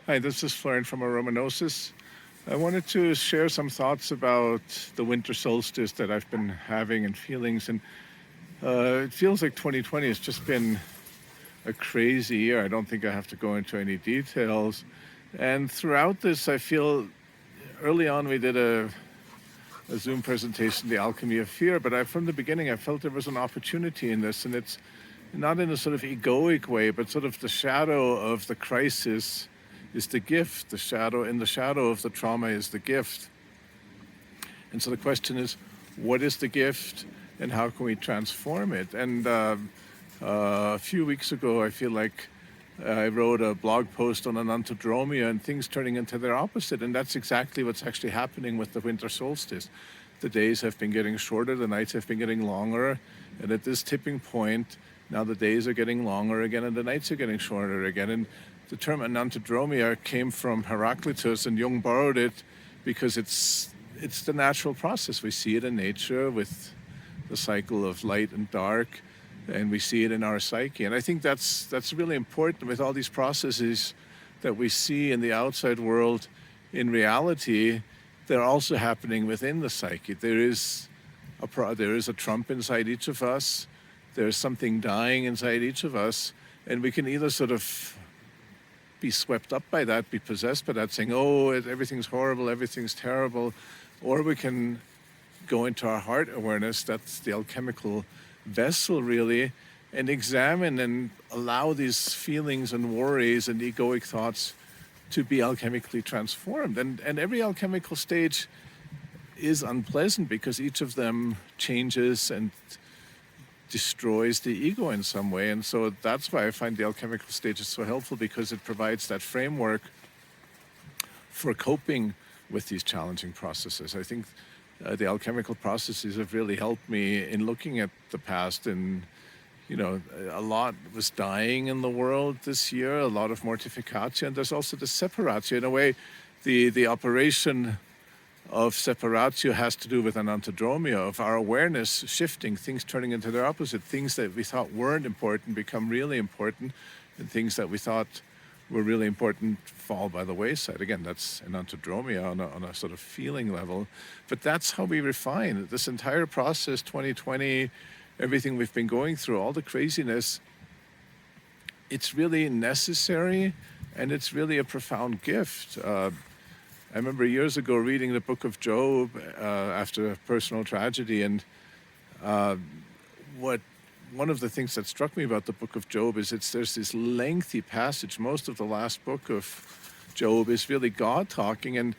Hi, this is Florian from Aromanosis. I wanted to share some thoughts about the winter solstice that I've been having and feelings. And it feels like 2020 has just been a crazy year. I don't think I have to go into any details. And throughout this, I feel early on we did a Zoom presentation, The Alchemy of Fear, but from the beginning I felt there was an opportunity in this, and it's not in a sort of egoic way, but sort of the shadow of the crisis is the gift. In the shadow of the trauma is the gift. And so the question is, what is the gift and how can we transform it? And a few weeks ago, I feel like I wrote a blog post on enantiodromia and things turning into their opposite. And that's exactly what's actually happening with the winter solstice. The days have been getting shorter, the nights have been getting longer. And at this tipping point, now the days are getting longer again and the nights are getting shorter again. And the term enantiodromia came from Heraclitus, and Jung borrowed it because it's the natural process. We see it in nature with the cycle of light and dark, and we see it in our psyche. And I think that's really important with all these processes that we see in the outside world. In reality, they're also happening within the psyche. There is a trump inside each of us. There's something dying inside each of us, and we can either sort of be swept up by that, be possessed by that, saying, oh, everything's horrible, everything's terrible, or we can go into our heart awareness, that's the alchemical vessel really, and examine and allow these feelings and worries and egoic thoughts to be alchemically transformed. And every alchemical stage is unpleasant because each of them changes and destroys the ego in some way. And so that's why I find the alchemical stages so helpful, because it provides that framework for coping with these challenging processes. I think the alchemical processes have really helped me in looking at the past. And a lot was dying in the world this year, a lot of mortificatio, and there's also the separatio. In a way, the operation of separatio has to do with enantiodromia, of our awareness shifting, things turning into their opposite. Things that we thought weren't important become really important, and things that we thought were really important fall by the wayside. Again, that's enantiodromia on a sort of feeling level. But that's how we refine. This entire process, 2020, everything we've been going through, all the craziness, it's really necessary, and it's really a profound gift. I remember years ago reading the book of Job after a personal tragedy, and one of the things that struck me about the book of Job is there's this lengthy passage. Most of the last book of Job is really God talking, and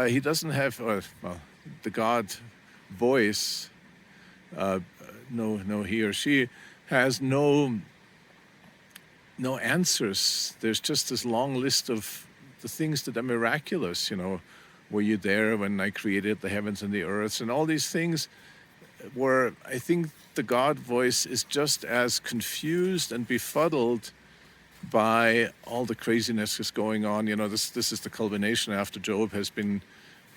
he doesn't have the God voice. No, he or she has no answers. There's just this long list of the things that are miraculous. Were you there when I created the heavens and the earths, and all these things where I think the God voice is just as confused and befuddled by all the craziness that's going on. This is the culmination after Job has been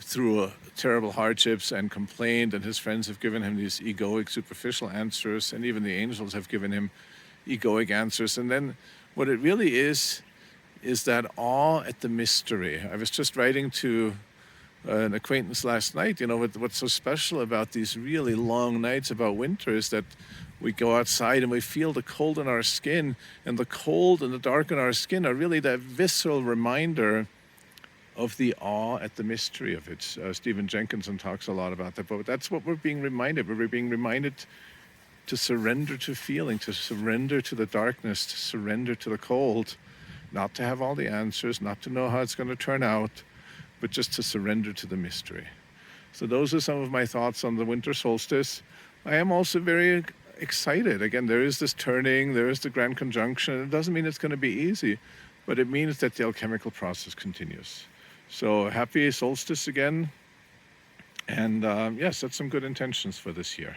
through terrible hardships and complained, and his friends have given him these egoic, superficial answers, and even the angels have given him egoic answers. And then what it really is that awe at the mystery. I was just writing to an acquaintance last night, what's so special about these really long nights about winter is that we go outside and we feel the cold in our skin, and the cold and the dark in our skin are really that visceral reminder of the awe at the mystery of it. Stephen Jenkinson talks a lot about that, but that's what we're being reminded. We're being reminded to surrender to feeling, to surrender to the darkness, to surrender to the cold, not to have all the answers, not to know how it's going to turn out, but just to surrender to the mystery. So those are some of my thoughts on the winter solstice. I am also very excited. Again, there is this turning, there is the grand conjunction. It doesn't mean it's going to be easy, but it means that the alchemical process continues. So happy solstice again. And yes, that's some good intentions for this year.